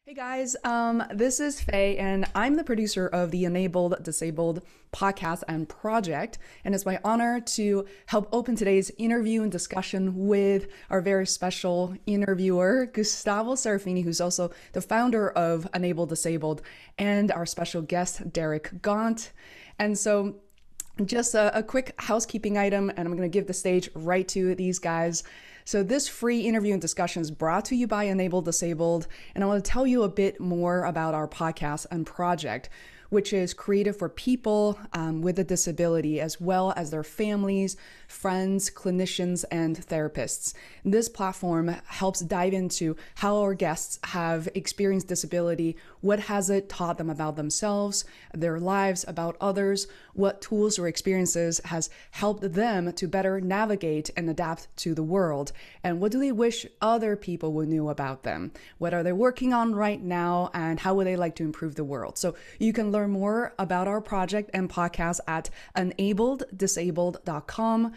Hey guys, this is Faye, and I'm the producer of the Enabled Disabled podcast and project. And it's my honor to help open today's interview and discussion with our very special interviewer, Gustavo Serafini, who's also the founder of Enabled Disabled, and our special guest, Derek Gaunt. And so just a quick housekeeping item, and I'm going to give the stage right to these guys. So this free interview and discussion is brought to you by Enabled Disabled, and I want to tell you a bit more about our podcast and project, which is created for people with a disability, as well as their families, friends, clinicians, and therapists. This platform helps dive into how our guests have experienced disability, what has it taught them about themselves, their lives, about others, what tools or experiences has helped them to better navigate and adapt to the world, and what do they wish other people would know about them? What are they working on right now, and how would they like to improve the world? So you can learn more about our project and podcast at enableddisabled.com.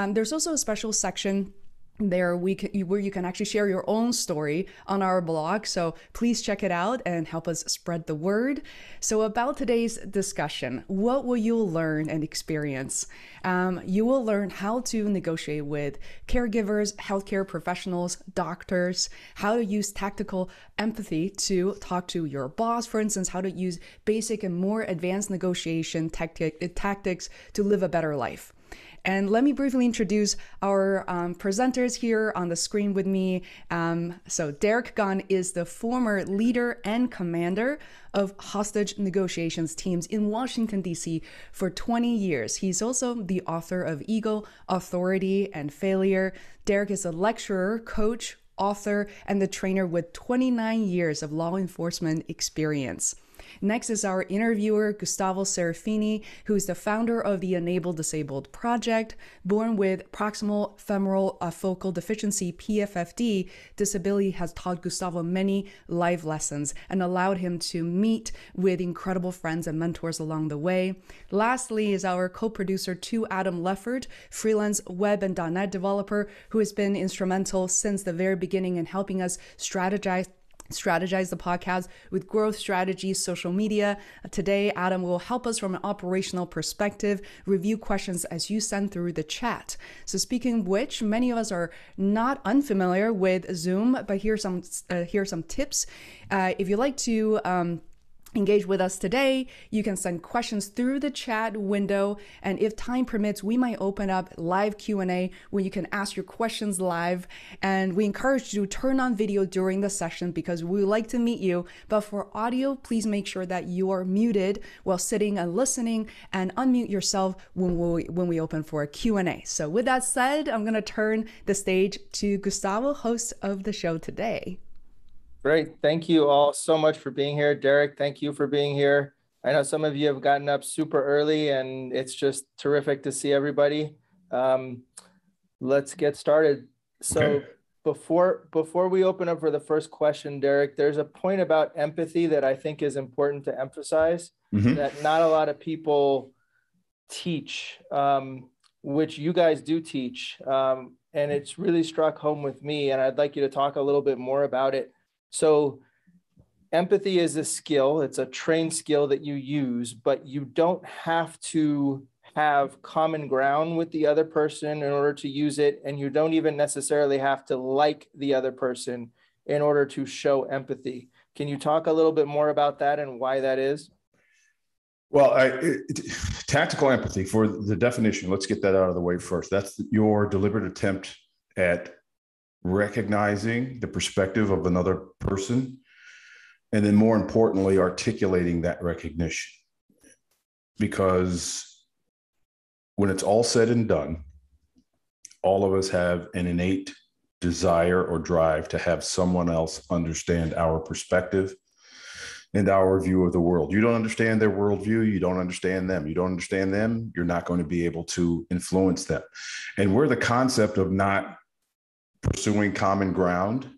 There's also a special section there where you can actually share your own story on our blog. So please check it out and help us spread the word. So about today's discussion, what will you learn and experience? You will learn how to negotiate with caregivers, healthcare professionals, doctors, how to use tactical empathy to talk to your boss, for instance, how to use basic and more advanced negotiation tactics to live a better life. And let me briefly introduce our presenters here on the screen with me. So Derek Gaunt is the former leader and commander of hostage negotiations teams in Washington, D.C. for 20 years. He's also the author of Ego, Authority, and Failure. Derek is a lecturer, coach, author, and the trainer with 29 years of law enforcement experience. Next is our interviewer, Gustavo Serafini, who is the founder of the Enabled Disabled Project. Born with proximal femoral focal deficiency, PFFD, disability has taught Gustavo many life lessons and allowed him to meet with incredible friends and mentors along the way. Lastly is our co-producer, Adam Leffert, freelance web and .NET developer who has been instrumental since the very beginning in helping us strategize the podcast with growth strategies, social media. Today, Adam will help us from an operational perspective, review questions as you send through the chat. So speaking of which, many of us are not unfamiliar with Zoom, but here's some tips. If you'd like to engage with us today, you can send questions through the chat window, and if time permits, we might open up live Q&A where you can ask your questions live. And we encourage you to turn on video during the session because we would like to meet you, but for audio, please make sure that you are muted while sitting and listening, and unmute yourself when we open for a Q&A. So with that said, I'm going to turn the stage to Gustavo, host of the show today. Great. Thank you all so much for being here. Derek, thank you for being here. I know some of you have gotten up super early and it's just terrific to see everybody. Let's get started. So before we open up for the first question, Derek, there's a point about empathy that I think is important to emphasize that not a lot of people teach, which you guys do teach. And it's really struck home with me, and I'd like you to talk a little bit more about it. So empathy is a skill. It's a trained skill that you use, but you don't have to have common ground with the other person in order to use it. And you don't even necessarily have to like the other person in order to show empathy. Can you talk a little bit more about that and why that is? Well, tactical empathy, for the definition, let's get that out of the way first. That's your deliberate attempt at recognizing the perspective of another person, and then more importantly, articulating that recognition. Because when it's all said and done, all of us have an innate desire or drive to have someone else understand our perspective and our view of the world. You don't understand their worldview, you don't understand them. You don't understand them, you're not going to be able to influence them. And where the concept of not pursuing common ground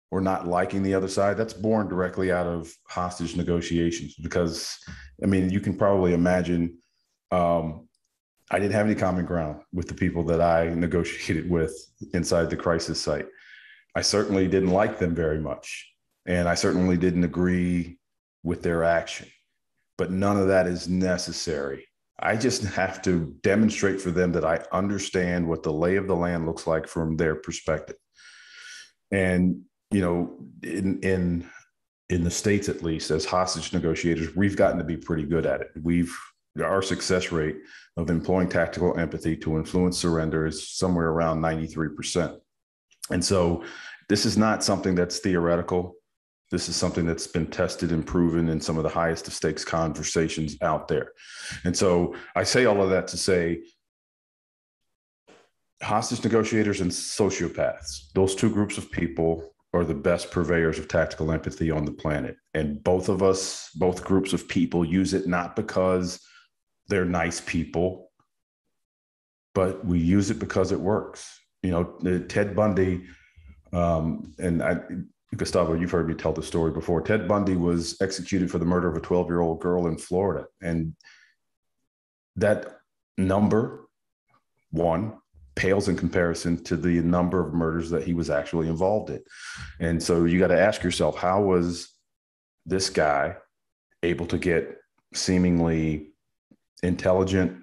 or not liking the other side, that's born directly out of hostage negotiations. Because, I mean, you can probably imagine, I didn't have any common ground with the people that I negotiated with inside the crisis site. I certainly didn't like them very much. And I certainly didn't agree with their action, but none of that is necessary. I just have to demonstrate for them that I understand what the lay of the land looks like from their perspective. And, you know, in the States, at least, as hostage negotiators, we've gotten to be pretty good at it. Our success rate of employing tactical empathy to influence surrender is somewhere around 93%. And so this is not something that's theoretical. This is something that's been tested and proven in some of the highest of stakes conversations out there. And so I say all of that to say hostage negotiators and sociopaths, those two groups of people are the best purveyors of tactical empathy on the planet. And both groups of people use it not because they're nice people, but we use it because it works. You know, Ted Bundy, Gustavo, you've heard me tell the story before. Ted Bundy was executed for the murder of a 12-year-old girl in Florida. And that number, one, pales in comparison to the number of murders that he was actually involved in. And so you got to ask yourself, how was this guy able to get seemingly intelligent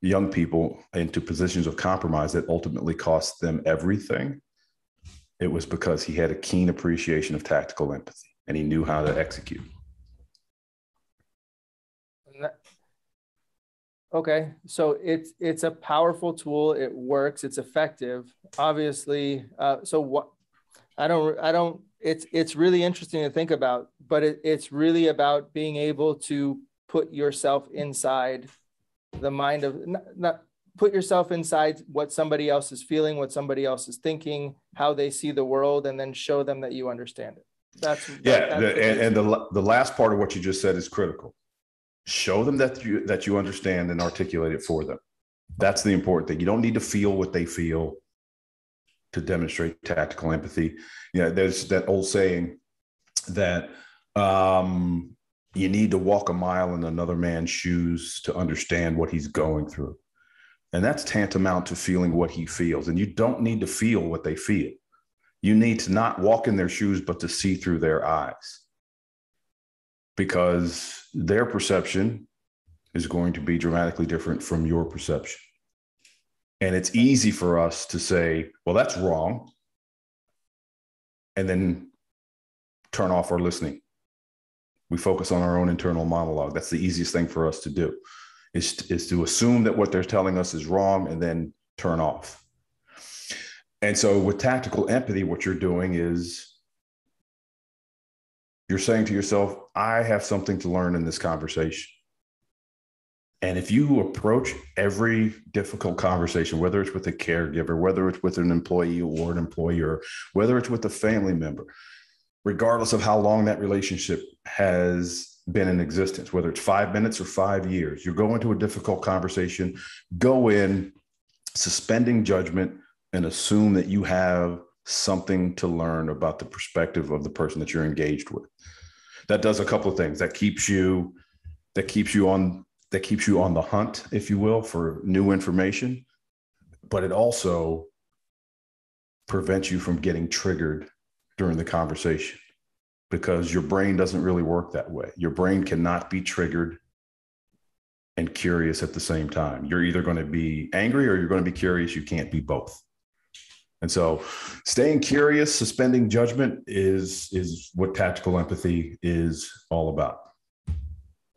young people into positions of compromise that ultimately cost them everything? It was because he had a keen appreciation of tactical empathy and he knew how to execute. Okay, so it's a powerful tool. It works. It's effective. Obviously, so what? I don't. It's really interesting to think about, but it's really about being able to put yourself inside the mind of not put yourself inside what somebody else is feeling, what somebody else is thinking, how they see the world, and then show them that you understand it. The last part of what you just said is critical. Show them that you understand and articulate it for them. That's the important thing. You don't need to feel what they feel to demonstrate tactical empathy. You know, there's that old saying that you need to walk a mile in another man's shoes to understand what he's going through. And that's tantamount to feeling what he feels. And you don't need to feel what they feel. You need to not walk in their shoes, but to see through their eyes. Because their perception is going to be dramatically different from your perception. And it's easy for us to say, well, that's wrong, and then turn off our listening. We focus on our own internal monologue. That's the easiest thing for us to do, is to assume that what they're telling us is wrong and then turn off. And so with tactical empathy, what you're doing is you're saying to yourself, I have something to learn in this conversation. And if you approach every difficult conversation, whether it's with a caregiver, whether it's with an employee or an employer, whether it's with a family member, regardless of how long that relationship has been in existence, whether it's 5 minutes or 5 years, you go into a difficult conversation, go in suspending judgment and assume that you have something to learn about the perspective of the person that you're engaged with. That does a couple of things. That keeps you on the hunt, if you will, for new information, but it also prevents you from getting triggered during the conversation, because your brain doesn't really work that way. Your brain cannot be triggered and curious at the same time. You're either going to be angry or you're going to be curious. You can't be both. And so staying curious, suspending judgment is what tactical empathy is all about.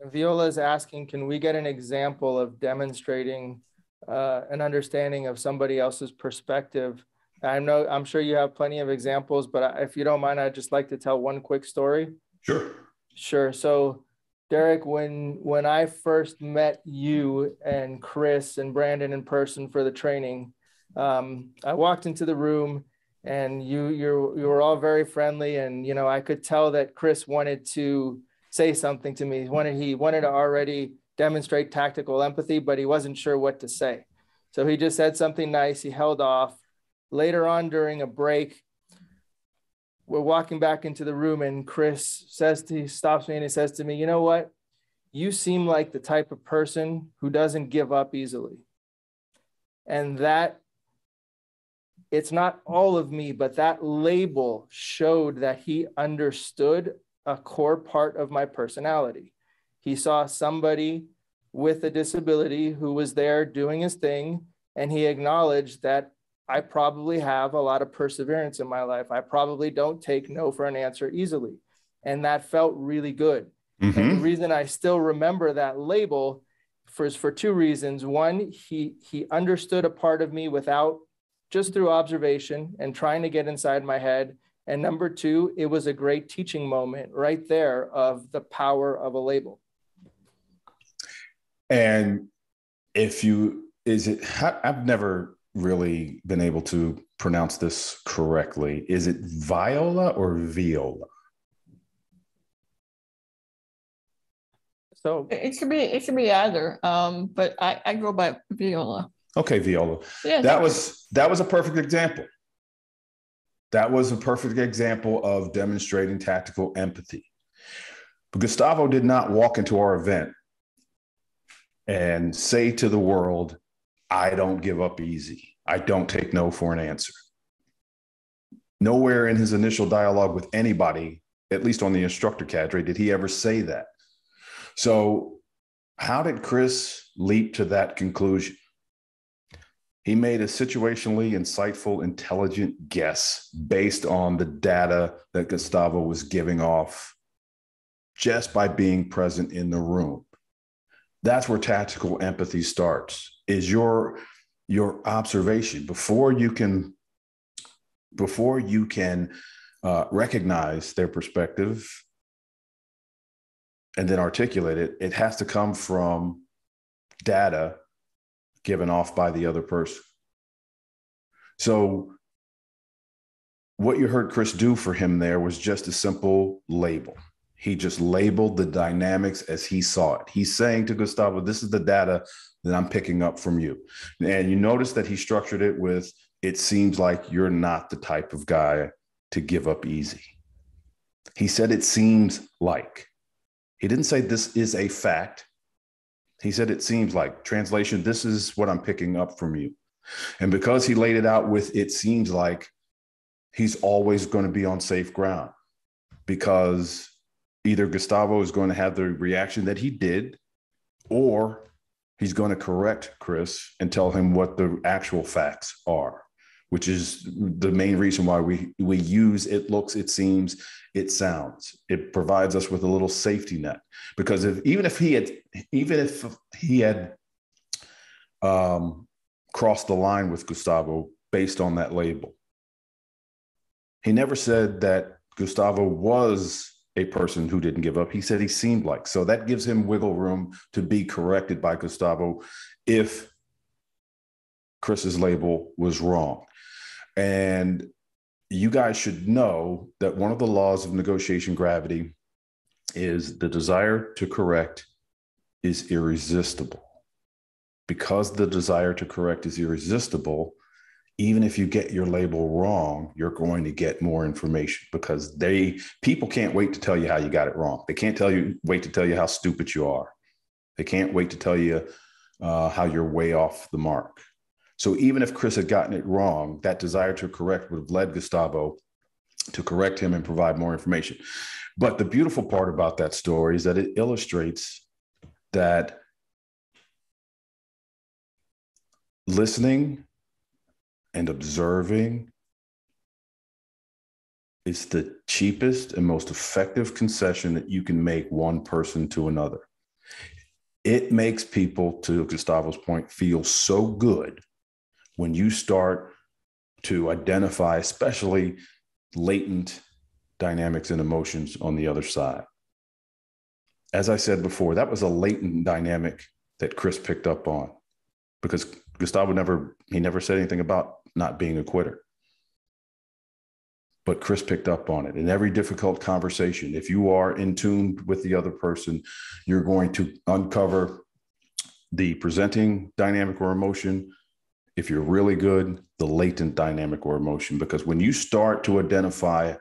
Viola is asking, can we get an example of demonstrating an understanding of somebody else's perspective? I'm sure you have plenty of examples, but if you don't mind, I'd just like to tell one quick story. Sure. So Derek, when I first met you and Chris and Brandon in person for the training, I walked into the room and you were all very friendly, and you know, I could tell that Chris wanted to say something to me. He wanted to already demonstrate tactical empathy, but he wasn't sure what to say. So he just said something nice. He held off. Later on during a break, we're walking back into the room and Chris stops me and he says to me, you know what? You seem like the type of person who doesn't give up easily. And that it's not all of me, but that label showed that he understood a core part of my personality. He saw somebody with a disability who was there doing his thing, and he acknowledged that I probably have a lot of perseverance in my life. I probably don't take no for an answer easily. And that felt really good. Mm-hmm. And the reason I still remember that label is for two reasons. One, he understood a part of me without, just through observation and trying to get inside my head. And number two, it was a great teaching moment right there of the power of a label. And I've never really been able to pronounce this correctly. Is it Viola or Viola? So it could be either, but I go by Viola. Okay, Viola. Yeah, that was a perfect example. That was a perfect example of demonstrating tactical empathy. But Gustavo did not walk into our event and say to the world, I don't give up easy. I don't take no for an answer. Nowhere in his initial dialogue with anybody, at least on the instructor cadre, did he ever say that. So how did Chris leap to that conclusion? He made a situationally insightful, intelligent guess based on the data that Gustavo was giving off just by being present in the room. That's where tactical empathy starts, is your observation before you can recognize their perspective and then articulate it. It has to come from data given off by the other person. So what you heard Chris do for him there was just a simple label. He just labeled the dynamics as he saw it. He's saying to Gustavo, this is the data that I'm picking up from you. And you notice that he structured it with, it seems like you're not the type of guy to give up easy. He said, it seems like. He didn't say this is a fact. He said, it seems like. Translation, this is what I'm picking up from you. And because he laid it out with, it seems like, he's always going to be on safe ground, because either Gustavo is going to have the reaction that he did, or he's going to correct Chris and tell him what the actual facts are, which is the main reason why we use it looks, it seems, it sounds. It provides us with a little safety net, because even if he had crossed the line with Gustavo based on that label, he never said that Gustavo was a person who didn't give up. He said he seemed like. So that gives him wiggle room to be corrected by Gustavo if Chris's label was wrong. And you guys should know that one of the laws of negotiation gravity is the desire to correct is irresistible. Because the desire to correct is irresistible, even if you get your label wrong, you're going to get more information, because people can't wait to tell you how you got it wrong. They can't wait to tell you how stupid you are. They can't wait to tell you how you're way off the mark. So even if Chris had gotten it wrong, that desire to correct would have led Gustavo to correct him and provide more information. But the beautiful part about that story is that it illustrates that listening and observing is the cheapest and most effective concession that you can make one person to another. It makes people, to Gustavo's point, feel so good when you start to identify, especially latent dynamics and emotions on the other side. As I said before, that was a latent dynamic that Chris picked up on, because Gustavo never said anything about not being a quitter. But Chris picked up on it. In every difficult conversation, if you are in tune with the other person, you're going to uncover the presenting dynamic or emotion. If you're really good, the latent dynamic or emotion, because when you start to identify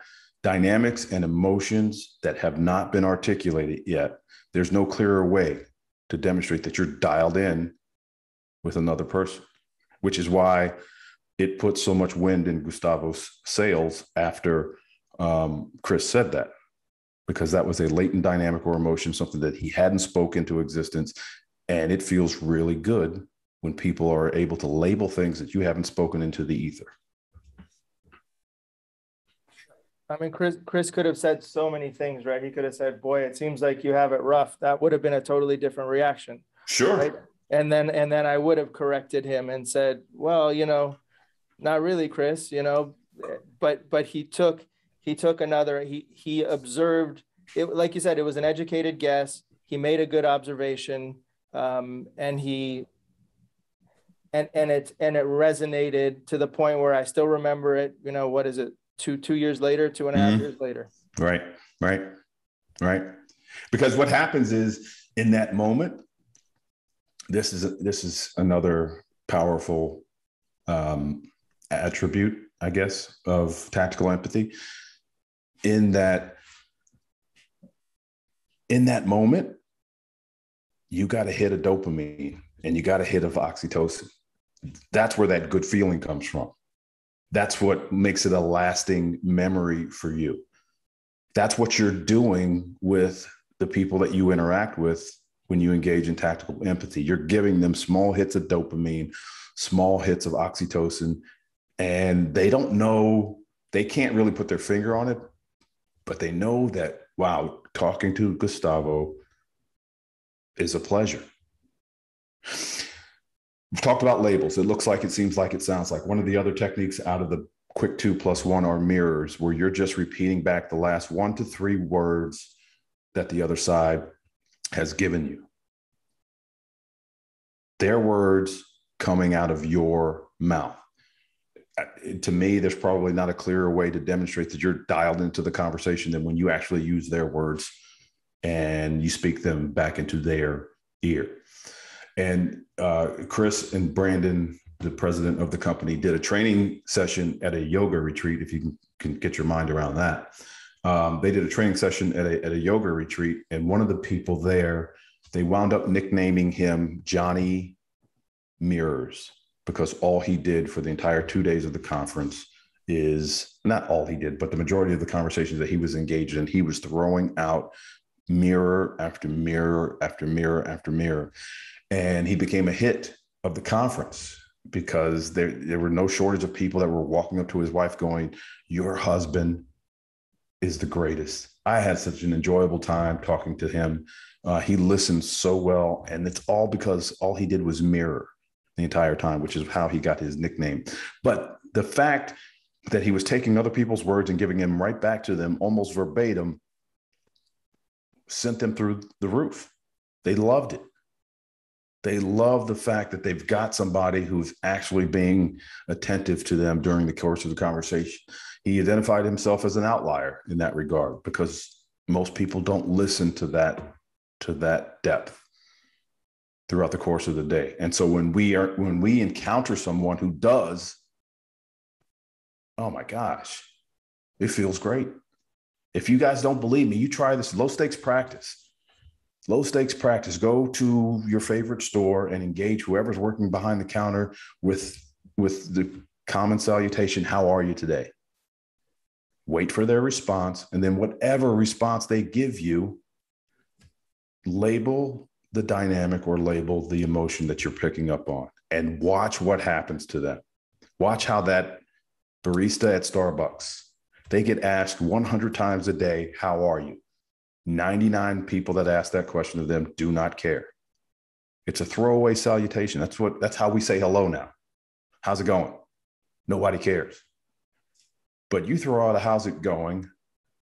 dynamics and emotions that have not been articulated yet, there's no clearer way to demonstrate that you're dialed in with another person, which is why it put so much wind in Gustavo's sails after Chris said that, because that was a latent dynamic or emotion, something that he hadn't spoken into existence. And it feels really good when people are able to label things that you haven't spoken into the ether. I mean, Chris could have said so many things, right? He could have said, boy, it seems like you have it rough. That would have been a totally different reaction. Sure. Right? And then I would have corrected him and said, well, you know, not really, Chris, you know, but he took another, he observed it. Like you said, it was an educated guess. He made a good observation. And it resonated to the point where I still remember it. You know, what is it? Two years later, 2.5 years later. Right. Because what happens is, in that moment, this is another powerful attribute, I guess, of tactical empathy. In that moment, you got a hit of dopamine and you got a hit of oxytocin. That's where that good feeling comes from. That's what makes it a lasting memory for you. That's what you're doing with the people that you interact with when you engage in tactical empathy. You're giving them small hits of dopamine, small hits of oxytocin, and they don't know, they can't really put their finger on it, but they know that, wow, talking to Gustavo is a pleasure. We've talked about labels. It looks like, it seems like, it sounds like. One of the other techniques out of the quick 2+1 are mirrors, where you're just repeating back the last 1 to 3 words that the other side has given you. Their words coming out of your mouth. To me, there's probably not a clearer way to demonstrate that you're dialed into the conversation than when you actually use their words and you speak them back into their ear. And Chris and Brandon, the president of the company, did a training session at a yoga retreat, if you can get your mind around that. They did a training session at a yoga retreat, and one of the people there, they wound up nicknaming him Johnny Mirrors, because all he did for the entire 2 days of the conference is, not all he did, but the majority of the conversations that he was engaged in, he was throwing out mirror after mirror after mirror after mirror. And he became a hit of the conference because there were no shortage of people that were walking up to his wife going, your husband is the greatest. I had such an enjoyable time talking to him. He listened so well. And it's all because all he did was mirror the entire time, which is how he got his nickname. But the fact that he was taking other people's words and giving them right back to them almost verbatim sent them through the roof. They loved it. They love the fact that they've got somebody who's actually being attentive to them during the course of the conversation. He identified himself as an outlier in that regard, because most people don't listen to that depth throughout the course of the day. And so when we encounter someone who does, oh my gosh, it feels great. If you guys don't believe me, you try this low stakes practice. Low stakes practice. Go to your favorite store and engage whoever's working behind the counter with the common salutation, how are you today? Wait for their response. And then whatever response they give you, label the dynamic or label the emotion that you're picking up on, and watch what happens to them. Watch how that barista at Starbucks, they get asked 100 times a day, how are you? 99 people that ask that question to them do not care. It's a throwaway salutation. That's how we say hello now. How's it going? Nobody cares. But you throw out a how's it going,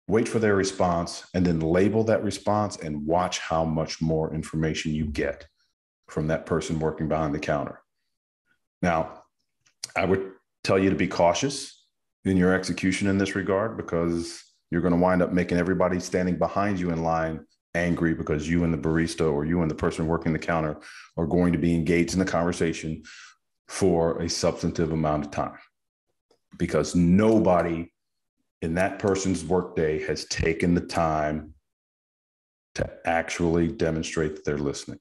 wait for their response, and then label that response and watch how much more information you get from that person working behind the counter. Now, I would tell you to be cautious in your execution in this regard, because you're going to wind up making everybody standing behind you in line angry, because you and the barista or you and the person working the counter are going to be engaged in the conversation for a substantive amount of time, because nobody in that person's workday has taken the time to actually demonstrate that they're listening.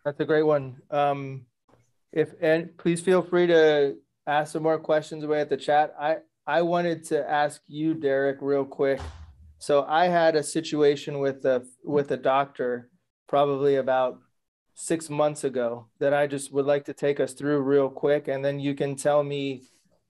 That's a great one. And please feel free to ask some more questions away at the chat. I wanted to ask you, Derek, real quick. So I had a situation with a doctor probably about 6 months ago that I just would like to take us through real quick, and then you can tell me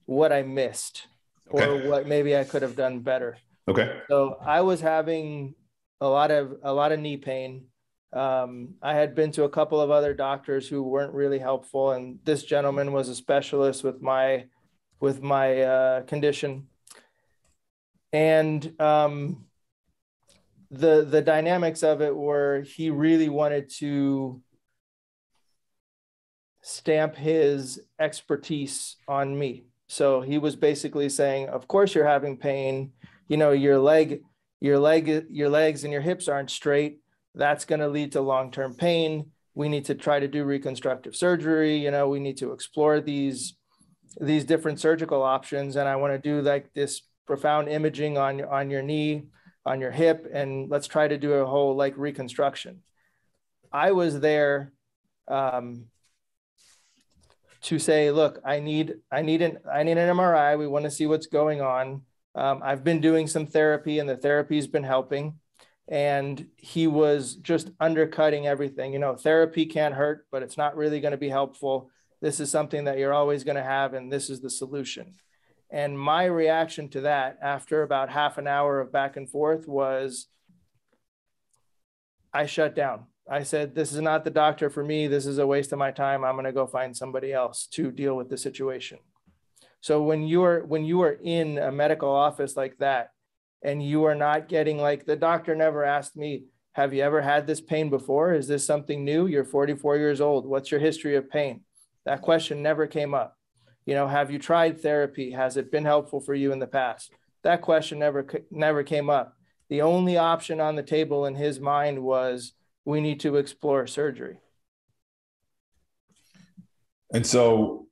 what I missed or what maybe I could have done better. Okay. So I was having a lot of knee pain. I had been to a couple of other doctors who weren't really helpful, and this gentleman was a specialist with my condition. And the dynamics of it were he really wanted to stamp his expertise on me. So he was basically saying, of course you're having pain, you know, your legs and your hips aren't straight. That's going to lead to long-term pain. We need to try to do reconstructive surgery. You know, we need to explore these different surgical options. And I want to do like this profound imaging on your knee, on your hip, and let's try to do a whole like reconstruction. I was there to say, look, I need an MRI. We want to see what's going on. I've been doing some therapy, and the therapy's been helping. And he was just undercutting everything. You know, therapy can't hurt, but it's not really going to be helpful. This is something that you're always going to have, and this is the solution. And my reaction to that after about half an hour of back and forth was I shut down. I said, this is not the doctor for me. This is a waste of my time. I'm going to go find somebody else to deal with the situation. So when you are in a medical office like that, and you are not getting, like, the doctor never asked me, have you ever had this pain before? Is this something new? You're 44 years old. What's your history of pain? That question never came up. You know, have you tried therapy? Has it been helpful for you in the past? That question never came up. The only option on the table in his mind was, we need to explore surgery. And so,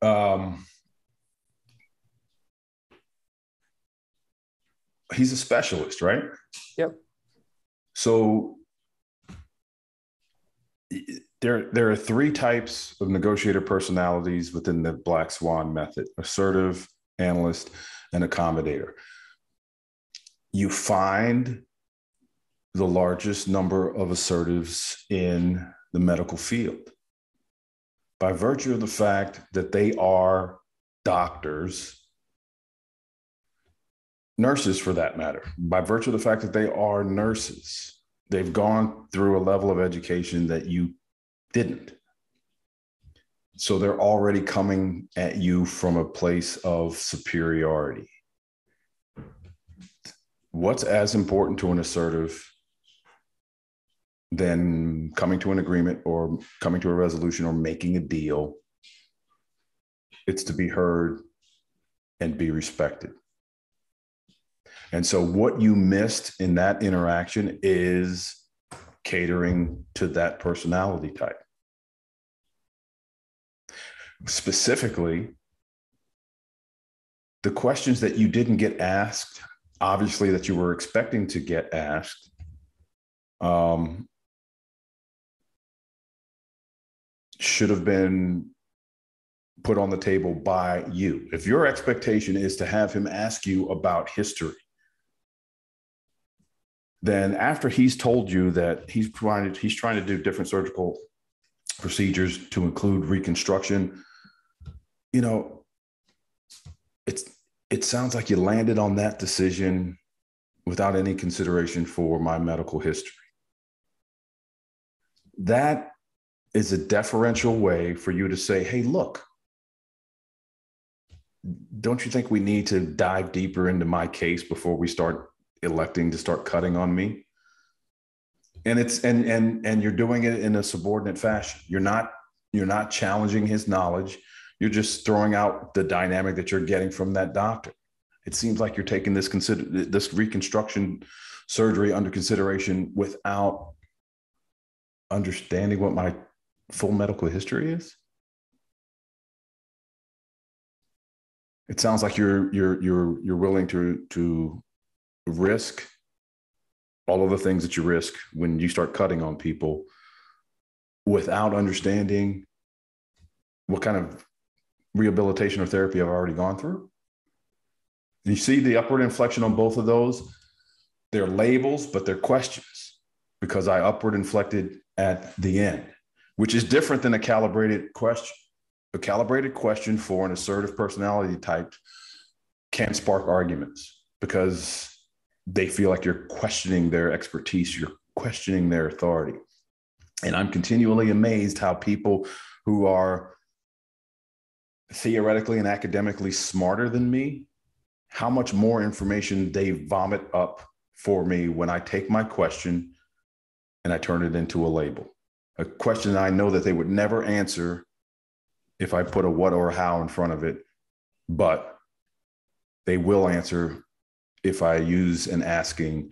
he's a specialist, right? Yep. So there are three types of negotiator personalities within the Black Swan method: assertive, analyst, and accommodator. You find the largest number of assertives in the medical field by virtue of the fact that they are doctors, nurses for that matter, by virtue of the fact that they are nurses. They've gone through a level of education that you didn't. So they're already coming at you from a place of superiority. What's as important to an assertive than coming to an agreement or coming to a resolution or making a deal? It's to be heard and be respected. And so what you missed in that interaction is catering to that personality type. Specifically, the questions that you didn't get asked, obviously that you were expecting to get asked, should have been put on the table by you. If your expectation is to have him ask you about history, then after he's told you that he's trying to do different surgical procedures to include reconstruction, you know, it sounds like you landed on that decision without any consideration for my medical history. That is a deferential way for you to say, hey, look, don't you think we need to dive deeper into my case before we start electing to start cutting on me? And it's and you're doing it in a subordinate fashion. You're not challenging his knowledge. You're just throwing out the dynamic that you're getting from that doctor. It seems like you're taking this reconstruction surgery under consideration without understanding what my full medical history is. It sounds like you're willing to risk all of the things that you risk when you start cutting on people without understanding what kind of rehabilitation or therapy I've already gone through. You see the upward inflection on both of those? They're labels, but they're questions, because I upward inflected at the end, which is different than a calibrated question. A calibrated question for an assertive personality type can spark arguments because they feel like you're questioning their expertise, you're questioning their authority. And I'm continually amazed how people who are theoretically and academically smarter than me, how much more information they vomit up for me when I take my question and I turn it into a label. A question I know that they would never answer if I put a what or a how in front of it, but they will answer if I use an asking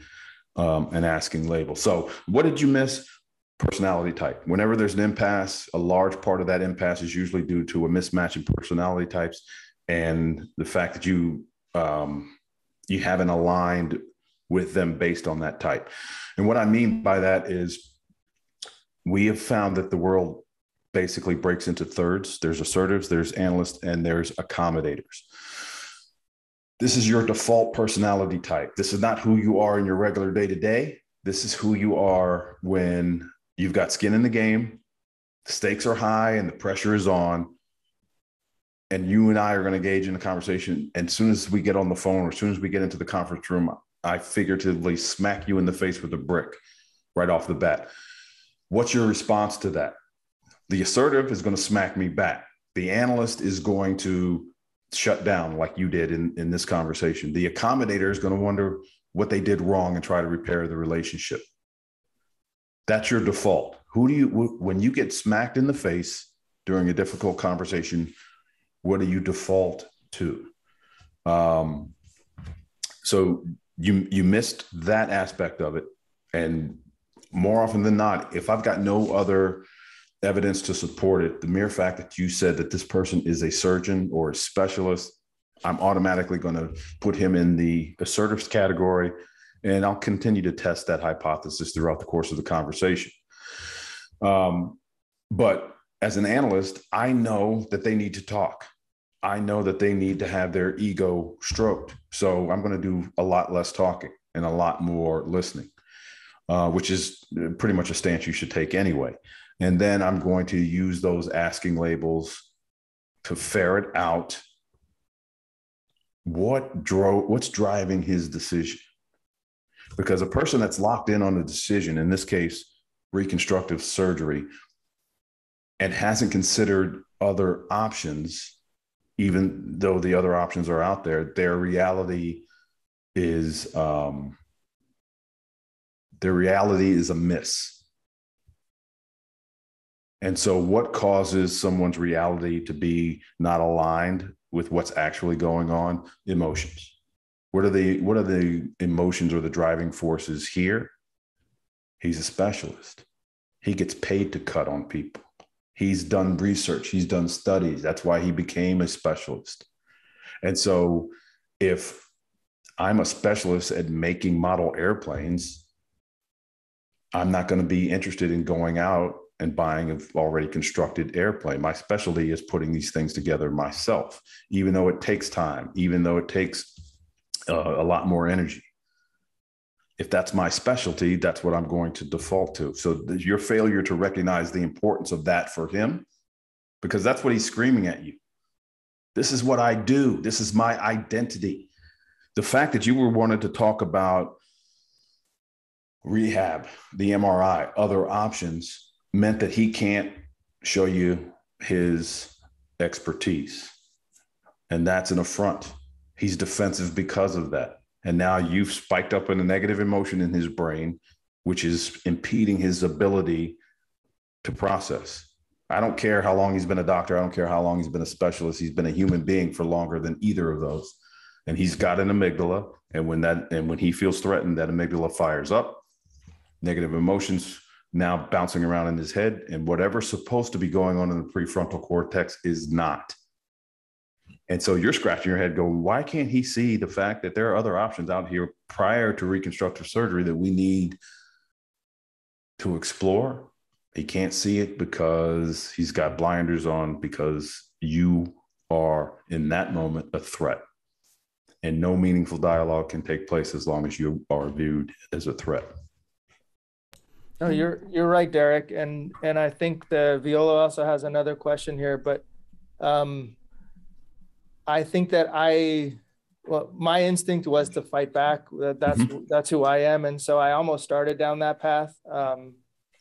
label. So what did you miss? Personality type. Whenever there's an impasse, a large part of that impasse is usually due to a mismatch in personality types and the fact that you haven't aligned with them based on that type. And what I mean by that is we have found that the world basically breaks into thirds. There's assertives, there's analysts, and there's accommodators. This is your default personality type. This is not who you are in your regular day-to-day. This is who you are when you've got skin in the game, the stakes are high and the pressure is on, and you and I are going to engage in a conversation. And as soon as we get on the phone or as soon as we get into the conference room, I figuratively smack you in the face with a brick right off the bat. What's your response to that? The assertive is going to smack me back. The analyst is going to shut down like you did in this conversation. The accommodator is going to wonder what they did wrong and try to repair the relationship. That's your default. When you get smacked in the face during a difficult conversation, what do you default to? So you missed that aspect of it. And more often than not, if I've got no other evidence to support it, the mere fact that you said that this person is a surgeon or a specialist, I'm automatically going to put him in the assertive category. And I'll continue to test that hypothesis throughout the course of the conversation. But as an analyst, I know that they need to talk. I know that they need to have their ego stroked. So I'm going to do a lot less talking and a lot more listening, which is pretty much a stance you should take anyway. And then I'm going to use those asking labels to ferret out what's driving his decision. Because a person that's locked in on a decision, in this case, reconstructive surgery, and hasn't considered other options, even though the other options are out there, their reality is a miss. And so what causes someone's reality to be not aligned with what's actually going on? Emotions. What are the emotions or the driving forces here? He's a specialist. He gets paid to cut on people. He's done research. He's done studies. That's why he became a specialist. And so if I'm a specialist at making model airplanes, I'm not going to be interested in going out and buying an already constructed airplane. My specialty is putting these things together myself, even though it takes time, even though it takes a lot more energy. If that's my specialty, that's what I'm going to default to. So your failure to recognize the importance of that for him, because that's what he's screaming at you. This is what I do. This is my identity. The fact that you were wanted to talk about rehab, the MRI, other options, meant that he can't show you his expertise. And that's an affront. He's defensive because of that. And now you've spiked up in a negative emotion in his brain, which is impeding his ability to process. I don't care how long he's been a doctor. I don't care how long he's been a specialist. He's been a human being for longer than either of those. And he's got an amygdala. And when he feels threatened, that amygdala fires up. Negative emotions now bouncing around in his head. And whatever's supposed to be going on in the prefrontal cortex is not. And so you're scratching your head going, why can't he see the fact that there are other options out here prior to reconstructive surgery that we need to explore He can't see it because he's got blinders on, because you are in that moment a threat. And no meaningful dialogue can take place as long as you are viewed as a threat. No, you're right, Derek. And I think the Viola also has another question here, but I think that my instinct was to fight back. That's who I am. And so I almost started down that path.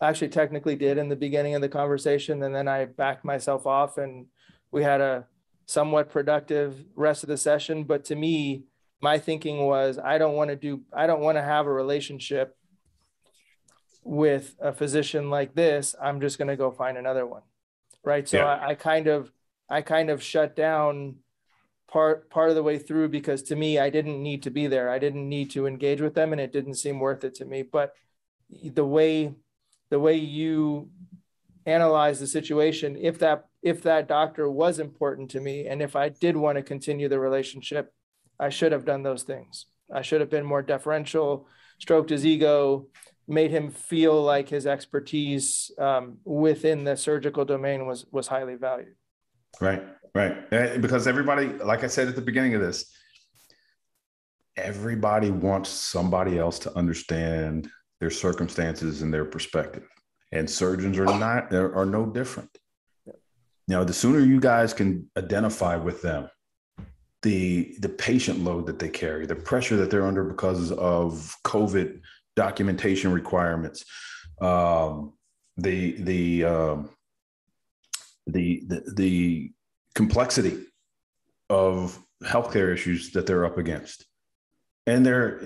I actually technically did in the beginning of the conversation, and then I backed myself off, and we had a somewhat productive rest of the session. But to me, my thinking was, I don't want to have a relationship with a physician like this. I'm just going to go find another one. Right. So yeah. I kind of shut down part of the way through, because to me, I didn't need to be there. I didn't need to engage with them, and it didn't seem worth it to me. But the way you analyze the situation, if that doctor was important to me, and if I did want to continue the relationship, I should have done those things. I should have been more deferential, stroked his ego, made him feel like his expertise within the surgical domain was highly valued. Right. Because everybody, like I said at the beginning of this, everybody wants somebody else to understand their circumstances and their perspective. And surgeons are no different. Now, the sooner you guys can identify with them, the patient load that they carry, the pressure that they're under because of COVID documentation requirements, the complexity of healthcare issues that they're up against. And they're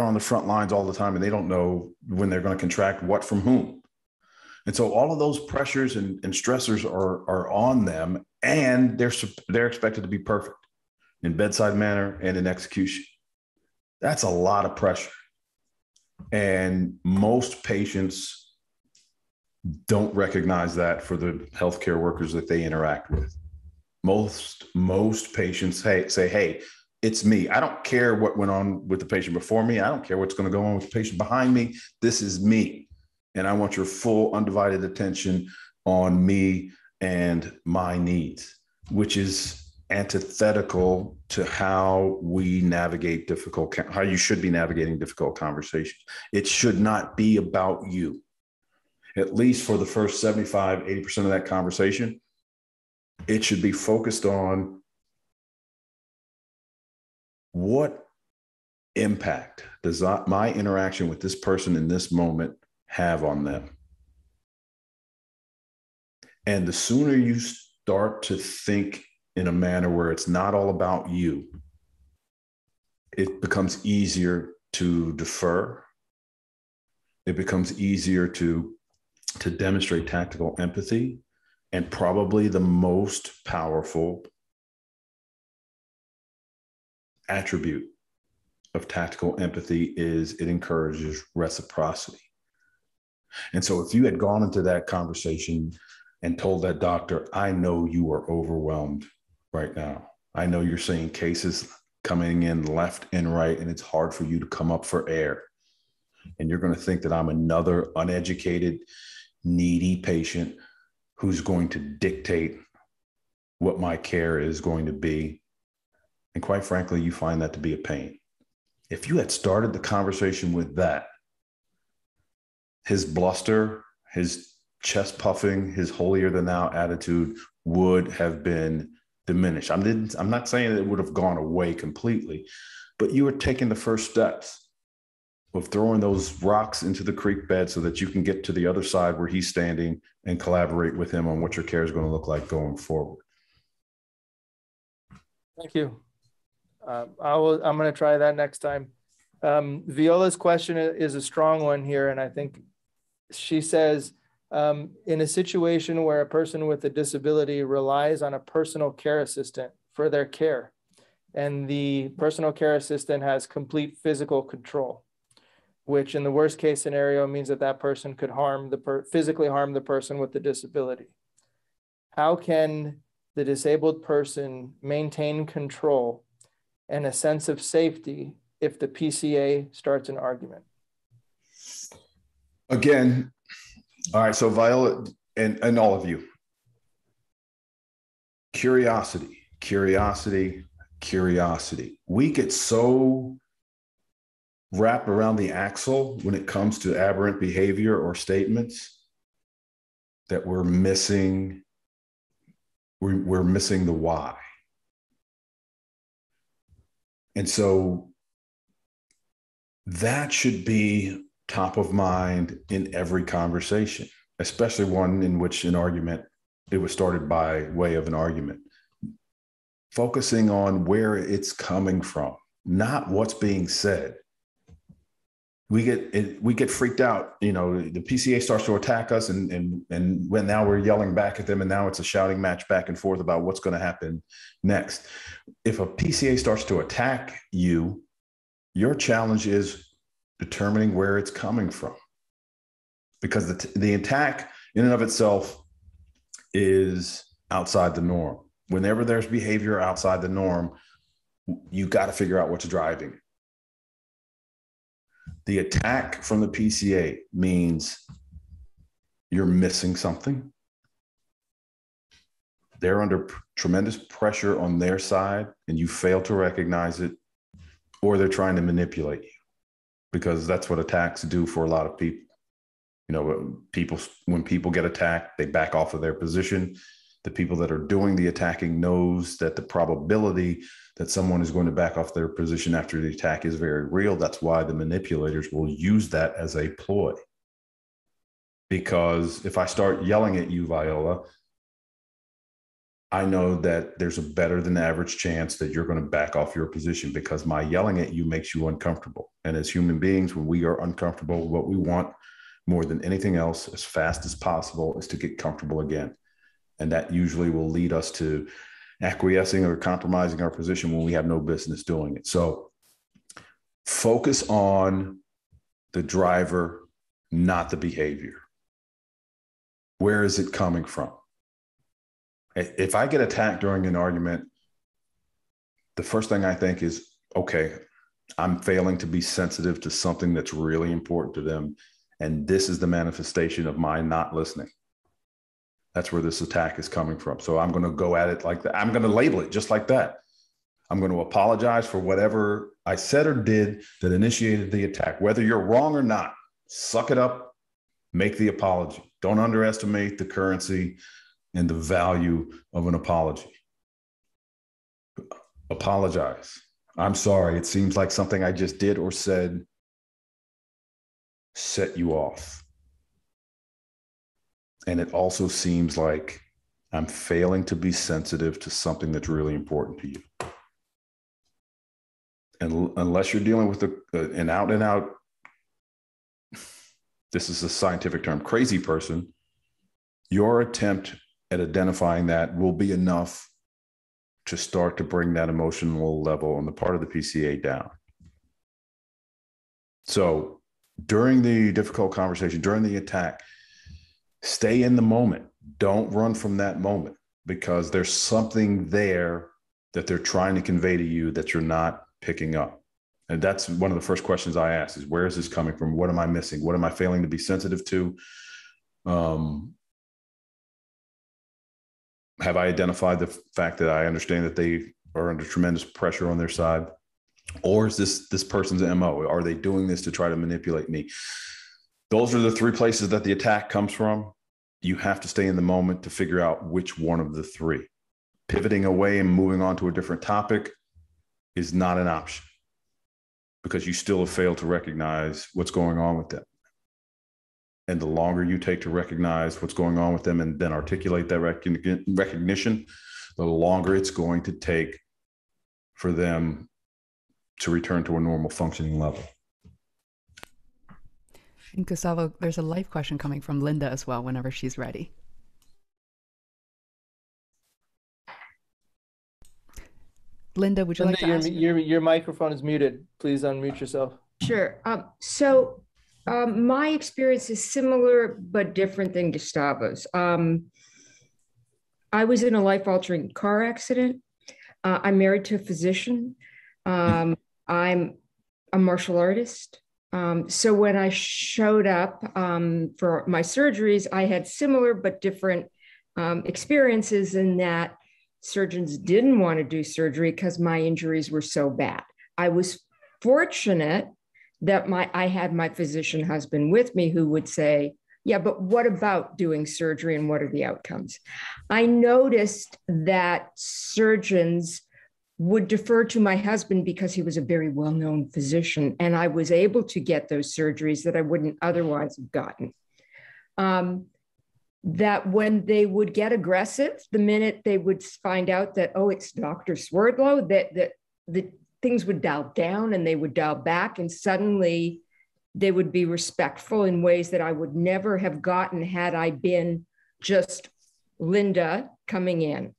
on the front lines all the time, and they don't know when they're going to contract what from whom. And so all of those pressures and stressors are on them, and they're expected to be perfect in bedside manner and in execution. That's a lot of pressure. And most patients don't recognize that for the healthcare workers that they interact with. Most patients say, hey, it's me. I don't care what went on with the patient before me. I don't care what's going to go on with the patient behind me. This is me. And I want your full undivided attention on me and my needs, which is antithetical to how we navigate how you should be navigating difficult conversations. It should not be about you. At least for the first 75, 80% of that conversation, it should be focused on what impact does my interaction with this person in this moment have on them. And the sooner you start to think in a manner where it's not all about you, it becomes easier to defer. It becomes easier to demonstrate tactical empathy. And probably the most powerful attribute of tactical empathy is it encourages reciprocity. And so if you had gone into that conversation and told that doctor, I know you are overwhelmed right now. I know you're seeing cases coming in left and right, and it's hard for you to come up for air. And you're going to think that I'm another uneducated, needy patient who's going to dictate what my care is going to be. And quite frankly, you find that to be a pain. If you had started the conversation with that, his bluster, his chest puffing, his holier than thou attitude would have been diminished. I'm not saying it would have gone away completely, but you were taking the first steps of throwing those rocks into the creek bed so that you can get to the other side where he's standing and collaborate with him on what your care is going to look like going forward. Thank you. I'm going to try that next time. Viola's question is a strong one here. And I think she says, in a situation where a person with a disability relies on a personal care assistant for their care, and the personal care assistant has complete physical control, which in the worst case scenario means that person could physically harm the person with the disability. How can the disabled person maintain control and a sense of safety if the PCA starts an argument? Again, All right. So Viola and all of you, curiosity, curiosity, curiosity. We get so wrapped around the axle when it comes to aberrant behavior or statements that we're missing the why. And so that should be top of mind in every conversation, especially one in which an argument, it was started by way of an argument. Focusing on where it's coming from, not what's being said. We get freaked out. You know, the PCA starts to attack us, and when now we're yelling back at them, and now it's a shouting match back and forth about what's going to happen next. If a PCA starts to attack you, your challenge is determining where it's coming from, because the attack in and of itself is outside the norm. Whenever there's behavior outside the norm, you got to figure out what's driving it. The attack from the PCA means you're missing something. They're under tremendous pressure on their side, and you fail to recognize it, or they're trying to manipulate you, because that's what attacks do for a lot of people. You know, when people get attacked, they back off of their position. The people that are doing the attacking knows that the probability that someone is going to back off their position after the attack is very real. That's why the manipulators will use that as a ploy. Because if I start yelling at you, Viola, I know that there's a better than average chance that you're going to back off your position, because my yelling at you makes you uncomfortable. And as human beings, when we are uncomfortable, what we want more than anything else, as fast as possible, is to get comfortable again. And that usually will lead us to acquiescing or compromising our position when we have no business doing it. So focus on the driver, not the behavior. Where is it coming from? If I get attacked during an argument, the first thing I think is, okay, I'm failing to be sensitive to something that's really important to them. And this is the manifestation of my not listening. That's where this attack is coming from. So I'm going to go at it like that. I'm going to label it just like that. I'm going to apologize for whatever I said or did that initiated the attack. Whether you're wrong or not, suck it up, make the apology. Don't underestimate the currency and the value of an apology. Apologize. I'm sorry. It seems like something I just did or said set you off. And it also seems like I'm failing to be sensitive to something that's really important to you. And unless you're dealing with an out and out, this is a scientific term, crazy person, your attempt at identifying that will be enough to start to bring that emotional level on the part of the PCA down. So during the difficult conversation, during the attack, stay in the moment. Don't run from that moment, because there's something there that they're trying to convey to you that you're not picking up. And that's one of the first questions I ask is, where is this coming from? What am I missing? What am I failing to be sensitive to? Have I identified the fact that I understand that they are under tremendous pressure on their side? Or is this person's MO? Are they doing this to try to manipulate me? Those are the three places that the attack comes from. You have to stay in the moment to figure out which one of the three. Pivoting away and moving on to a different topic is not an option, because you still have failed to recognize what's going on with them. And the longer you take to recognize what's going on with them and then articulate that recognition, the longer it's going to take for them to return to a normal functioning level. And Gustavo, there's a live question coming from Linda as well, whenever she's ready. Linda, would you like to ask? Your microphone is muted. Please unmute yourself. Sure. My experience is similar but different than Gustavo's. I was in a life-altering car accident. I'm married to a physician. I'm a martial artist. So when I showed up for my surgeries, I had similar but different experiences in that surgeons didn't want to do surgery because my injuries were so bad. I was fortunate that I had my physician husband with me who would say, yeah, but what about doing surgery and what are the outcomes? I noticed that surgeons would defer to my husband because he was a very well-known physician, and I was able to get those surgeries that I wouldn't otherwise have gotten. That when they would get aggressive, the minute they would find out that, oh, it's Dr. Swerdlow, that the things would dial down and they would dial back, and suddenly they would be respectful in ways that I would never have gotten had I been just Linda coming in.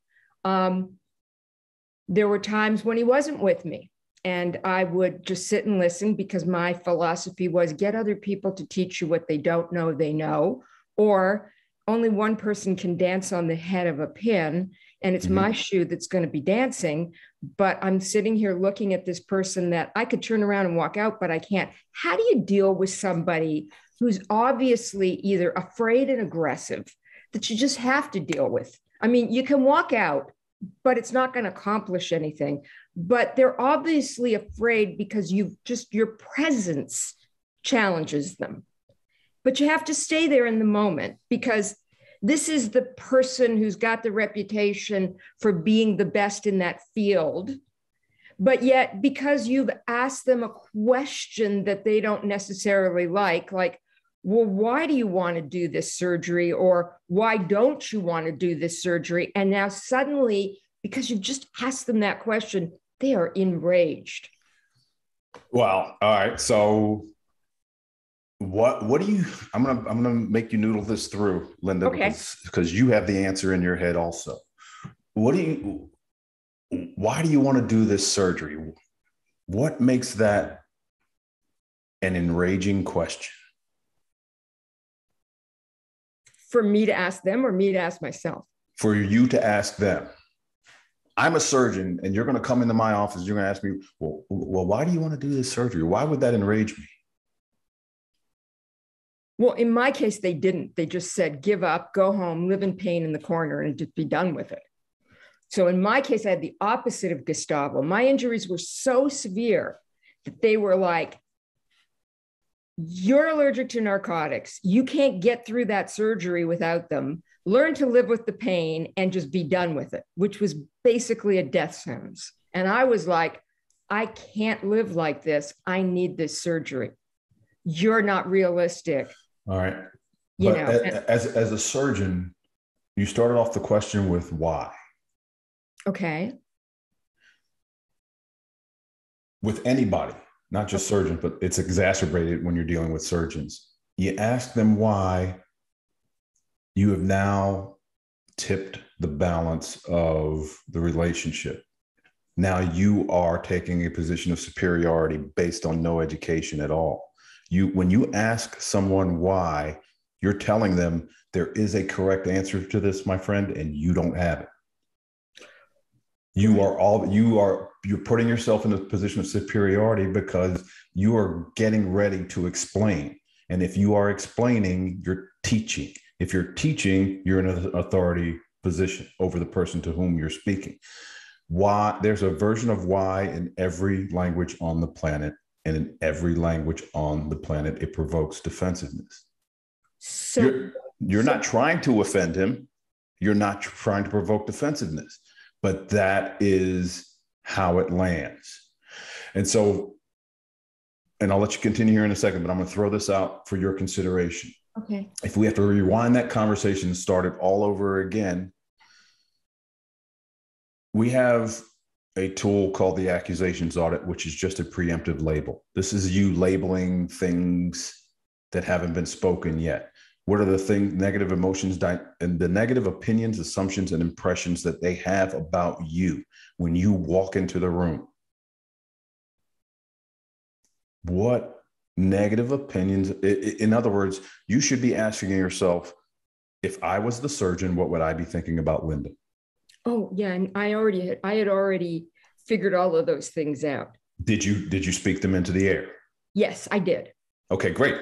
There were times when he wasn't with me, and I would just sit and listen because my philosophy was get other people to teach you what they don't know they know, or only one person can dance on the head of a pin, and it's my shoe that's going to be dancing. But I'm sitting here looking at this person that I could turn around and walk out, but I can't. How do you deal with somebody who's obviously either afraid and aggressive that you just have to deal with? I mean, you can walk out, but it's not going to accomplish anything. But they're obviously afraid because your presence challenges them. But you have to stay there in the moment because this is the person who's got the reputation for being the best in that field. But yet, because you've asked them a question that they don't necessarily like, well, why do you want to do this surgery? Or why don't you want to do this surgery? And now suddenly, because you've just asked them that question, they are enraged. Well, all right. So what do you, I'm gonna make you noodle this through, Linda, Okay. because you have the answer in your head also. Why do you want to do this surgery? What makes that an enraging question? For me to ask them or me to ask myself? For you to ask them. I'm a surgeon and you're going to come into my office. You're going to ask me, well, why do you want to do this surgery? Why would that enrage me? Well, in my case, they didn't. They just said, give up, go home, live in pain in the corner, and just be done with it. So in my case, I had the opposite of Gustavo. My injuries were so severe that they were like, you're allergic to narcotics. You can't get through that surgery without them. Learn to live with the pain and just be done with it, which was basically a death sentence. And I was like, I can't live like this. I need this surgery. You're not realistic. All right. But as a surgeon, you started off the question with why. Okay. With anybody, not just surgeons, but it's exacerbated when you're dealing with surgeons. You ask them why. You have now tipped the balance of the relationship. Now you are taking a position of superiority based on no education at all. When you ask someone why, you're telling them there is a correct answer to this, my friend, and you don't have it. You're putting yourself in a position of superiority because you are getting ready to explain. And if you are explaining, you're teaching. If you're teaching, you're in an authority position over the person to whom you're speaking. Why? There's a version of why in every language on the planet, and in every language on the planet, it provokes defensiveness. So you're not trying to offend him. You're not trying to provoke defensiveness, but that is how it lands. And so, and I'll let you continue here in a second, but I'm going to throw this out for your consideration. Okay. If we have to rewind that conversation and start it all over again, we have a tool called the accusations audit, which is just a preemptive label. This is you labeling things that haven't been spoken yet. What are the things, negative emotions, and the negative opinions, assumptions, and impressions that they have about you when you walk into the room? What negative opinions? In other words, you should be asking yourself, if I was the surgeon, what would I be thinking about Linda? Oh, yeah. And I had already figured all of those things out. Did you speak them into the air? Yes, I did. Okay, great.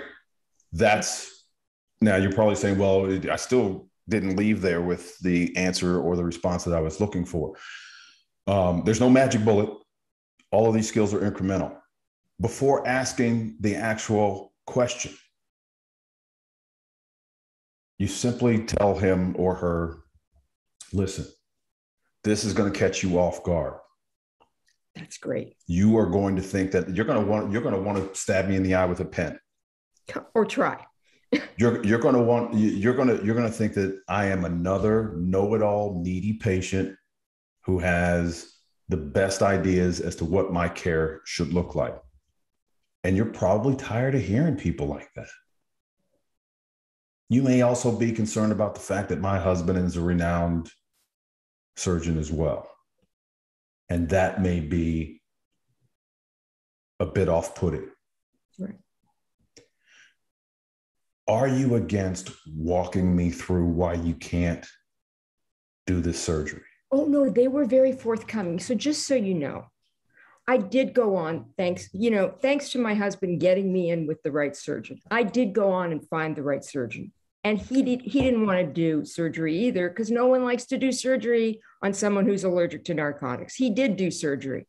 Now you're probably saying, well, I still didn't leave there with the answer or the response that I was looking for. There's no magic bullet. All of these skills are incremental. Before asking the actual question, you simply tell him or her, listen, this is going to catch you off guard. That's great. You are going to think that you're going to want to stab me in the eye with a pen, or try. You're going to think that I am another know-it-all needy patient who has the best ideas as to what my care should look like. And you're probably tired of hearing people like that. You may also be concerned about the fact that my husband is a renowned surgeon as well. And that may be a bit off-putting. Right. Are you against walking me through why you can't do this surgery? Oh, no, they were very forthcoming. So just so you know, I did go on, thanks to my husband getting me in with the right surgeon. I did go on and find the right surgeon. And he didn't want to do surgery either, because no one likes to do surgery on someone who's allergic to narcotics. He did do surgery.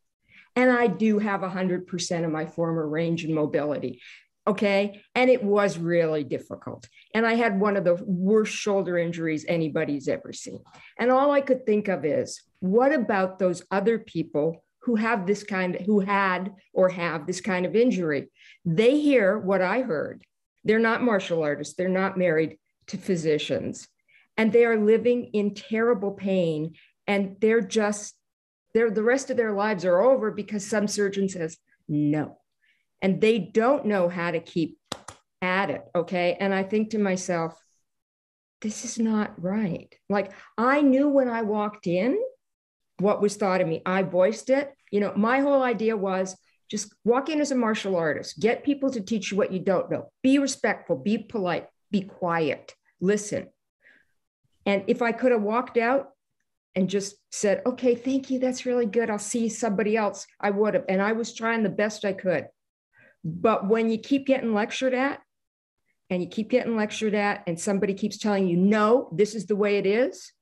And I do have 100% of my former range and mobility. Okay. And it was really difficult. And I had one of the worst shoulder injuries anybody's ever seen. And all I could think of is, what about those other people who have this who had or have this kind of injury? They hear what I heard. They're not martial artists. They're not married to physicians, and they are living in terrible pain. And the rest of their lives are over because some surgeon says no. And they don't know how to keep at it, okay? And I think to myself, this is not right. Like, I knew when I walked in what was thought of me. I voiced it. My whole idea was just walk in as a martial artist, get people to teach you what you don't know. Be respectful, be polite, be quiet, listen. And if I could have walked out and just said, okay, thank you, that's really good, I'll see somebody else, I would have. And I was trying the best I could. But when you keep getting lectured at, and somebody keeps telling you, no, this is the way it is,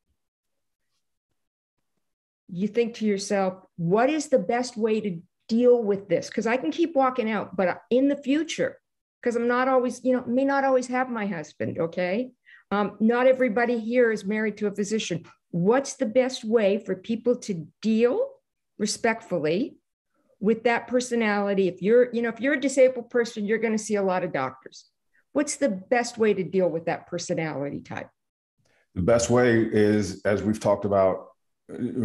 you think to yourself, what is the best way to deal with this? Because I can keep walking out, but in the future, because I'm not always, may not always have my husband, okay? Not everybody here is married to a physician. What's the best way for people to deal respectfully with that personality? If you're a disabled person, you're going to see a lot of doctors. What's the best way to deal with that personality type? The best way is, as we've talked about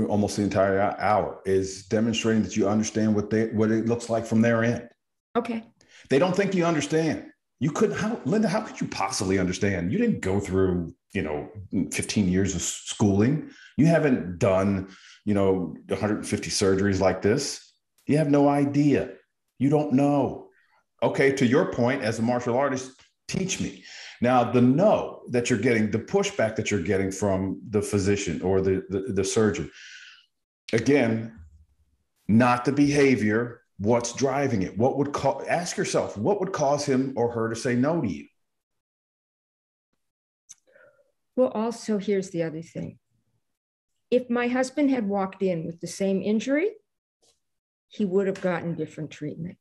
almost the entire hour, is demonstrating that you understand what it looks like from their end. Okay. They don't think you understand. Linda, how could you possibly understand? You didn't go through, 15 years of schooling. You haven't done, 150 surgeries like this. You have no idea. You don't know. Okay, to your point, as a martial artist, teach me. Now, the no that you're getting, the pushback that you're getting from the physician or the surgeon, again, not the behavior, what's driving it? Ask yourself, what would cause him or her to say no to you? Well, also, here's the other thing. If my husband had walked in with the same injury, he would have gotten different treatment.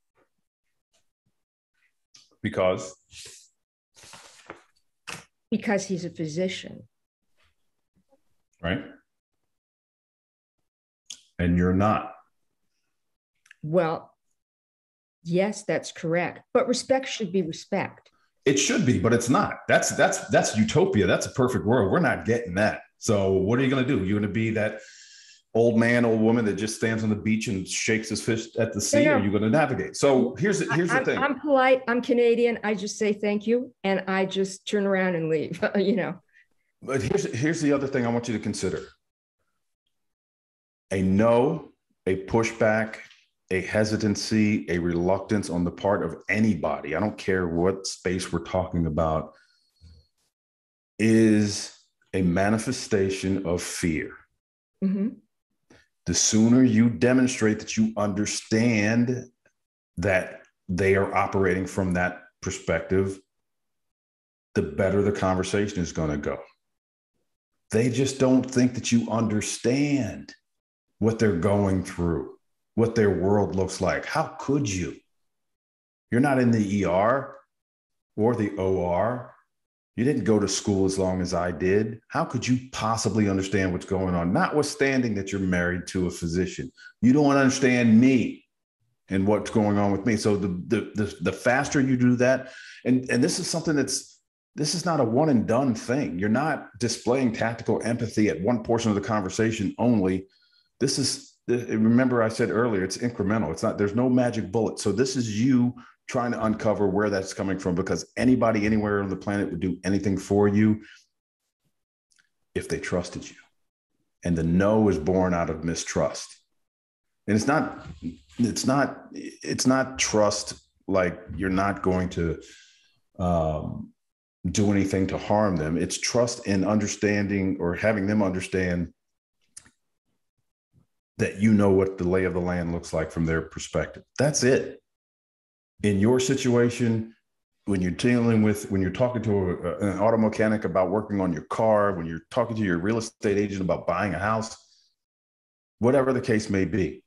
Because he's a physician. Right. And you're not. Well, yes, that's correct. But respect should be respect. It should be, but it's not. That's utopia. That's a perfect world. We're not getting that. So what are you going to do? You're going to be that old man, old woman that just stands on the beach and shakes his fist at the sea, or are you going to navigate? So here's the thing. I'm polite. I'm Canadian. I just say thank you, and I just turn around and leave, But here's the other thing I want you to consider. A no, a pushback, a hesitancy, a reluctance on the part of anybody, I don't care what space we're talking about, is a manifestation of fear. Mm-hmm. The sooner you demonstrate that you understand that they are operating from that perspective, the better the conversation is going to go. They just don't think that you understand what they're going through, what their world looks like. How could you? You're not in the ER or the OR. You didn't go to school as long as I did. How could you possibly understand what's going on? Notwithstanding that you're married to a physician, you don't understand me and what's going on with me. So the faster you do that, and this is something this is not a one and done thing. You're not displaying tactical empathy at one portion of the conversation only. Remember I said earlier, it's incremental. It's not, there's no magic bullet. So this is you trying to uncover where that's coming from, because anybody anywhere on the planet would do anything for you if they trusted you. And the no is born out of mistrust. And it's not trust like you're not going to do anything to harm them. It's trust in understanding, or having them understand that you know what the lay of the land looks like from their perspective. That's it. In your situation, when you're talking to an auto mechanic about working on your car, when you're talking to your real estate agent about buying a house, whatever the case may be,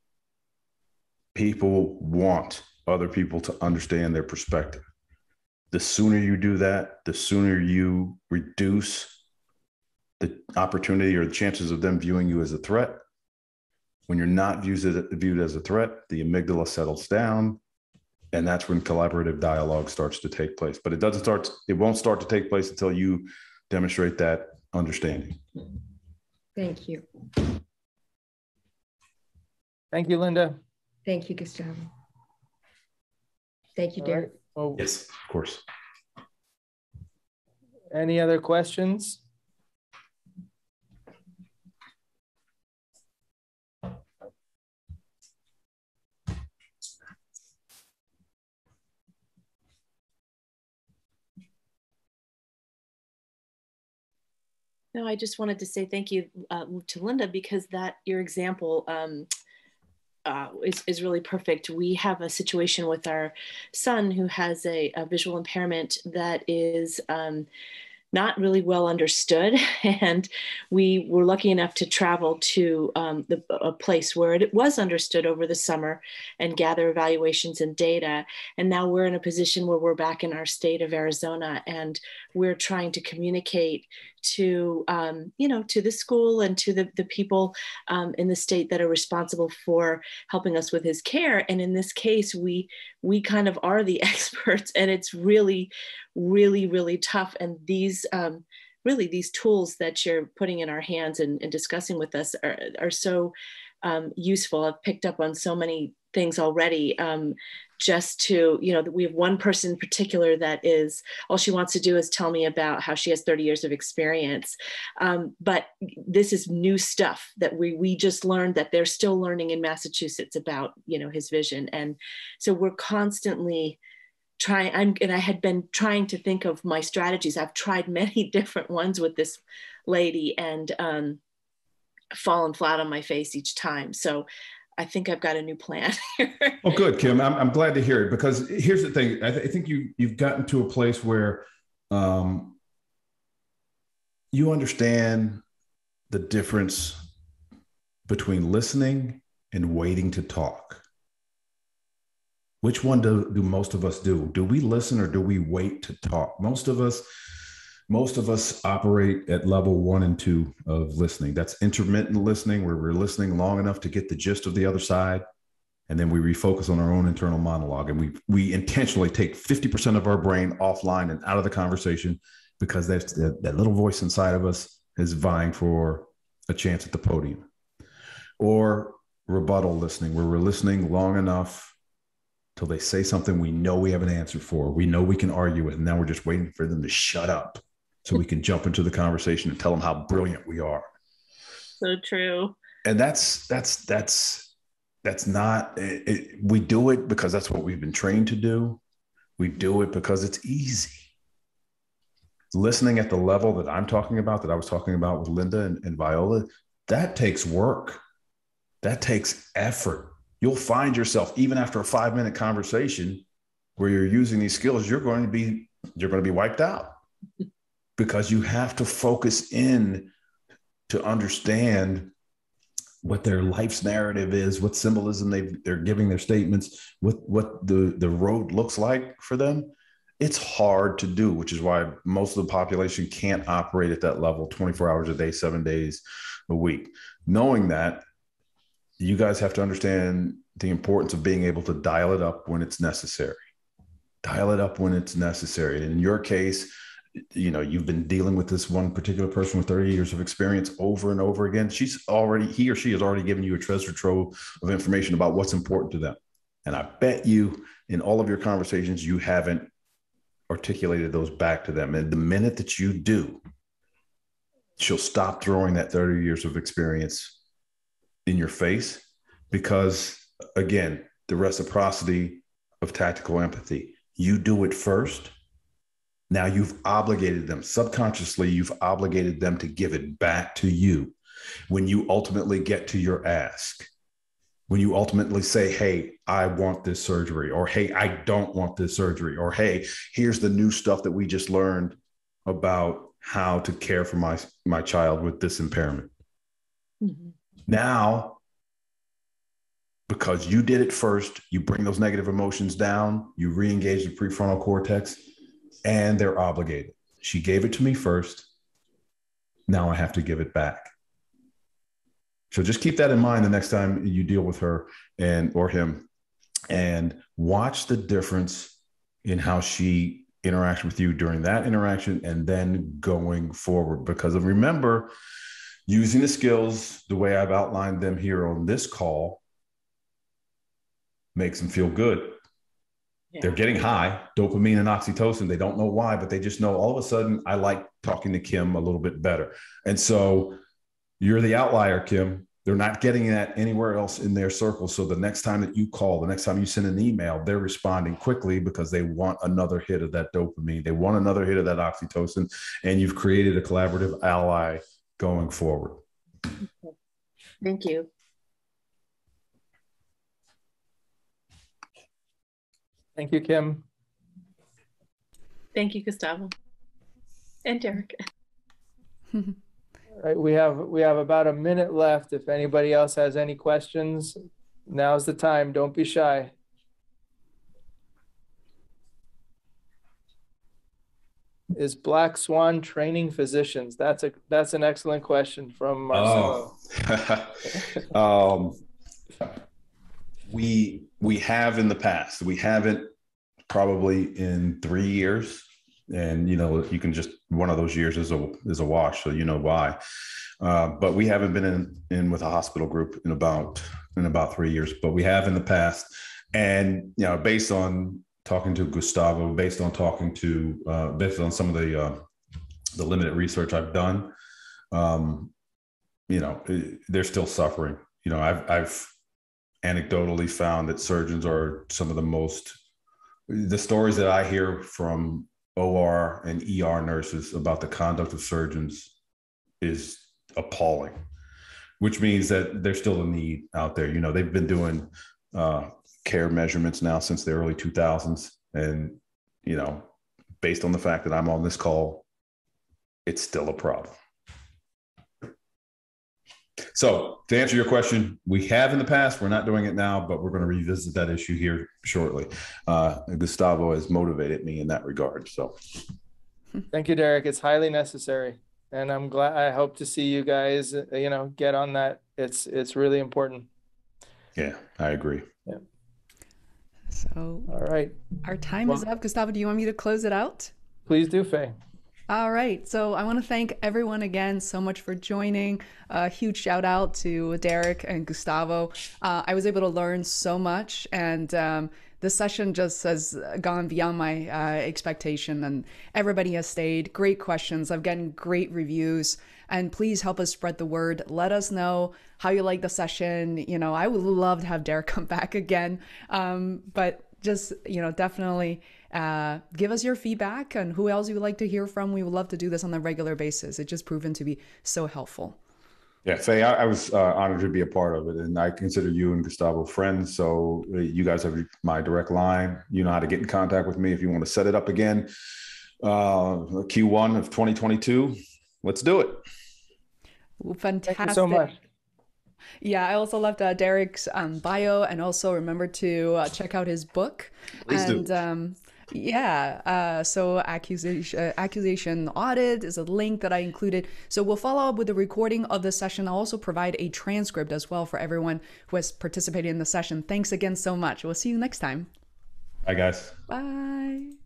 people want other people to understand their perspective. The sooner you do that, the sooner you reduce the opportunity or the chances of them viewing you as a threat. When you're not viewed as a threat, the amygdala settles down, and that's when collaborative dialogue starts to take place. But it won't start to take place until you demonstrate that understanding. Thank you. Thank you, Linda. Thank you, Gustavo. Thank you, All Derek. right. Well, Yes, of course. any other questions? No, I just wanted to say thank you to Linda, because your example is really perfect. We have a situation with our son who has a visual impairment that is not really well understood. And we were lucky enough to travel to a place where it was understood over the summer and gather evaluations and data. And now we're in a position where we're back in our state of Arizona, and we're trying to communicate to, to the school and to the people in the state that are responsible for helping us with his care. And in this case, we kind of are the experts, and it's really, really, really tough. And these tools that you're putting in our hands and discussing with us are so useful. I've picked up on so many things already. Just to, we have one person in particular that is, all she wants to do is tell me about how she has 30 years of experience. But this is new stuff that we just learned, that they're still learning in Massachusetts about, his vision. And so we're constantly trying, I had been trying to think of my strategies. I've tried many different ones with this lady, and fallen flat on my face each time. So I think I've got a new plan here. Well, good, Kim. I'm glad to hear it, because here's the thing. I think you've gotten to a place where you understand the difference between listening and waiting to talk. Which one do most of us do? Do we listen or do we wait to talk? Most of us operate at level 1 and 2 of listening. That's intermittent listening, where we're listening long enough to get the gist of the other side, and then we refocus on our own internal monologue. And we intentionally take 50% of our brain offline and out of the conversation, because that's that little voice inside of us is vying for a chance at the podium. Or rebuttal listening, where we're listening long enough till they say something we know we have an answer for, we know we can argue with, and now we're just waiting for them to shut up so we can jump into the conversation and tell them how brilliant we are. So true. And that's not, we do it because that's what we've been trained to do. We do it because it's easy. Listening at the level that I'm talking about, that I was talking about with Linda and Viola, that takes work. That takes effort. You'll find yourself, even after a 5-minute conversation, where you're using these skills, you're going to be wiped out, because you have to focus in to understand what their life's narrative is, what symbolism they're giving their statements, what the road looks like for them. It's hard to do, which is why most of the population can't operate at that level 24 hours a day, 7 days a week. Knowing that, you guys have to understand the importance of being able to dial it up when it's necessary. Dial it up when it's necessary. And in your case, you know, you've been dealing with this one particular person with 30 years of experience over and over again. He or she has already given you a treasure trove of information about what's important to them. And I bet you in all of your conversations, you haven't articulated those back to them. And the minute that you do, she'll stop throwing that 30 years of experience in your face, because again, the reciprocity of tactical empathy, you do it first. Now you've obligated them subconsciously. You've obligated them to give it back to you when you ultimately get to your ask. When you ultimately say, hey, I want this surgery, or hey, I don't want this surgery, or hey, here's the new stuff that we just learned about how to care for my child with this impairment. Mm-hmm. Now, because you did it first, you bring those negative emotions down, you re-engage the prefrontal cortex, and they're obligated. She gave it to me first. Now I have to give it back. So just keep that in mind the next time you deal with her or him, and watch the difference in how she interacts with you during that interaction and then going forward. Because remember, using the skills the way I've outlined them here on this call makes them feel good. Yeah. They're getting high, dopamine and oxytocin. They don't know why, but they just know all of a sudden, I like talking to Kim a little bit better. And so you're the outlier, Kim. They're not getting that anywhere else in their circle. So the next time that you call, the next time you send an email, they're responding quickly because they want another hit of that dopamine. They want another hit of that oxytocin. And you've created a collaborative ally going forward. Thank you. Thank you, Kim. Thank you, Gustavo and Derek. All right, we have about a minute left. If anybody else has any questions, now's the time. Don't be shy. Is Black Swan training physicians? That's an excellent question from Marcelo. We have in the past. We haven't probably in 3 years. And, you know, you can just, one of those years is a wash. So you know why. But we haven't been in with a hospital group in about 3 years, but we have in the past. And, you know, based on talking to Gustavo, based on some of the limited research I've done, you know, they're still suffering. You know, I've anecdotally found that surgeons are some of the stories that I hear from OR and ER nurses about the conduct of surgeons is appalling, which means that there's still a need out there. You know, they've been doing care measurements now since the early 2000s. And, you know, based on the fact that I'm on this call, it's still a problem. So to answer your question, we have in the past, we're not doing it now, but we're going to revisit that issue here shortly. Gustavo has motivated me in that regard. So thank you, Derek. It's highly necessary. And I'm glad, I hope to see you guys, you know, get on that. It's really important. Yeah, I agree. Yeah. So, all right. Our time is up. Gustavo, do you want me to close it out? Please do, Faye. All right. So I want to thank everyone again so much for joining. A huge shout out to Derek and Gustavo. I was able to learn so much, and this session just has gone beyond my expectation, and everybody has stayed. Great questions. I've gotten great reviews, and please help us spread the word. Let us know how you like the session. You know, I would love to have Derek come back again, but just, you know, definitely give us your feedback and who else you would like to hear from. We would love to do this on a regular basis. It's just proven to be so helpful. Yeah, Faye, I was honored to be a part of it, and I consider you and Gustavo friends. So you guys have my direct line. You know how to get in contact with me if you want to set it up again. Q1 of 2022. Let's do it. Fantastic. Thank you so much. Yeah, I also loved Derek's bio, and also remember to check out his book. Please and do. So accusation audit is a link that I included. So we'll follow up with the recording of the session. I'll also provide a transcript as well for everyone who has participated in the session. Thanks again so much. We'll see you next time. Bye, guys. Bye.